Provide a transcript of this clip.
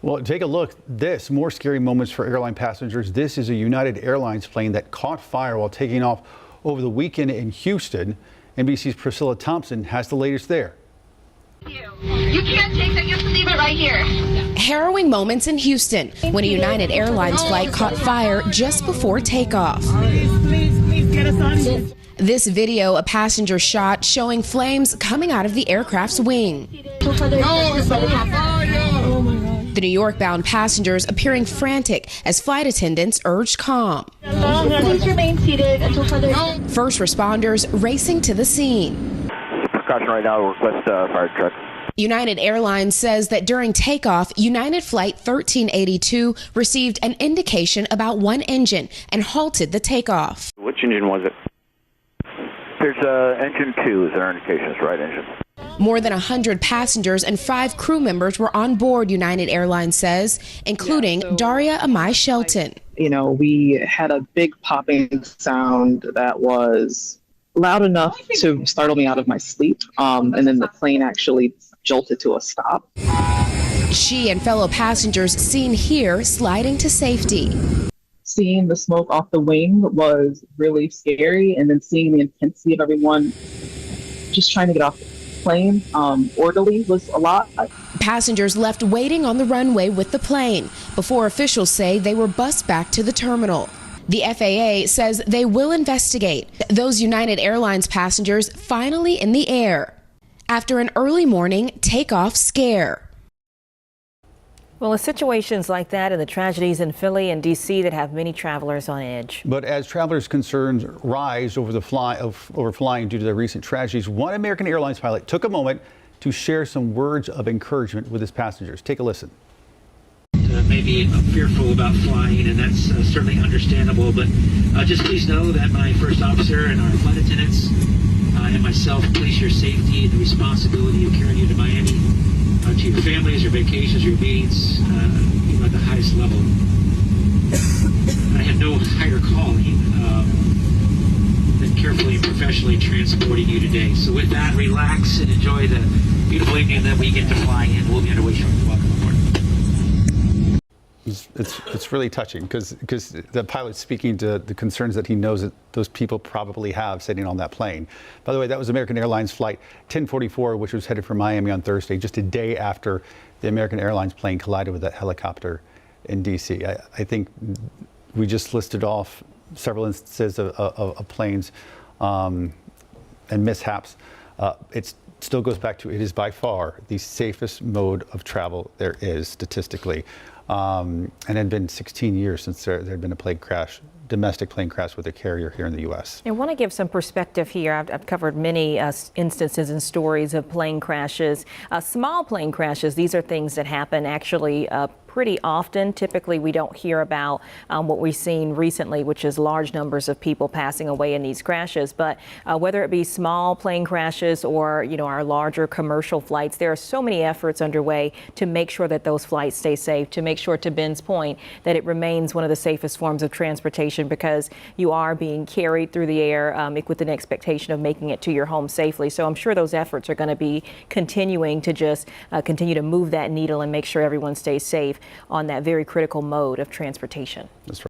Well, take a look. This more scary moments for airline passengers. This is a United Airlines plane that caught fire while taking off over the weekend in Houston. NBC's Priscilla Thompson has the latest there. You can't take that. You have to leave it right here. Harrowing moments in Houston when a United Airlines flight caught fire just before takeoff. Please get us on. This video, a passenger shot showing flames coming out of the aircraft's wing. The New York-bound passengers appearing frantic as flight attendants urged calm. Please remain seated until further. First responders racing to the scene. Precaution right now, request fire truck. United Airlines says that during takeoff, United Flight 1382 received an indication about one engine and halted the takeoff. Which engine was it? There's engine 2 is our indications, right engine. More than 100 passengers and 5 crew members were on board, United Airlines says, including Daria Amai Shelton. You know, we had a big popping sound that was loud enough to startle me out of my sleep. And then the plane actually jolted to a stop. She and fellow passengers seen here sliding to safety. Seeing the smoke off the wing was really scary. And then seeing the intensity of everyone just trying to get off the plane orderly was a lot. Passengers left waiting on the runway with the plane before officials say they were bused back to the terminal. The FAA says they will investigate those United Airlines passengers finally in the air after an early morning takeoff scare. Well, it's situations like that and the tragedies in Philly and D.C. that have many travelers on edge. But as travelers' concerns rise over flying due to the recent tragedies, one American Airlines pilot took a moment to share some words of encouragement with his passengers. Take a listen. Maybe fearful about flying, and that's certainly understandable, but just please know that my first officer and our flight attendants and myself place your safety and the responsibility of carrying you to Miami, to your families, your vacations, your meetings, at the highest level. I have no higher calling than carefully and professionally transporting you today. So with that, relax and enjoy the beautiful evening that we get to fly in. We'll be underway shortly. Welcome aboard. It's really touching because the pilot's speaking to the concerns that he knows that those people probably have sitting on that plane. By the way, that was American Airlines flight 1044, which was headed for Miami on Thursday, just a day after the American Airlines plane collided with that helicopter in D.C. I think we just listed off several instances of planes and mishaps. It still goes back to it is by far the safest mode of travel there is statistically. And it had been 16 years since there had been a domestic plane crash with a carrier here in the U.S. I want to give some perspective here. I've covered many instances and stories of plane crashes. Small plane crashes, these are things that happen actually pretty often. Typically, we don't hear about what we've seen recently, which is large numbers of people passing away in these crashes. But whether it be small plane crashes or, our larger commercial flights, there are so many efforts underway to make sure that those flights stay safe, to make sure, to Ben's point, that it remains one of the safest forms of transportation because you are being carried through the air with an expectation of making it to your home safely. So I'm sure those efforts are going to be continuing to just continue to move that needle and make sure everyone stays safe on that very critical mode of transportation. That's right.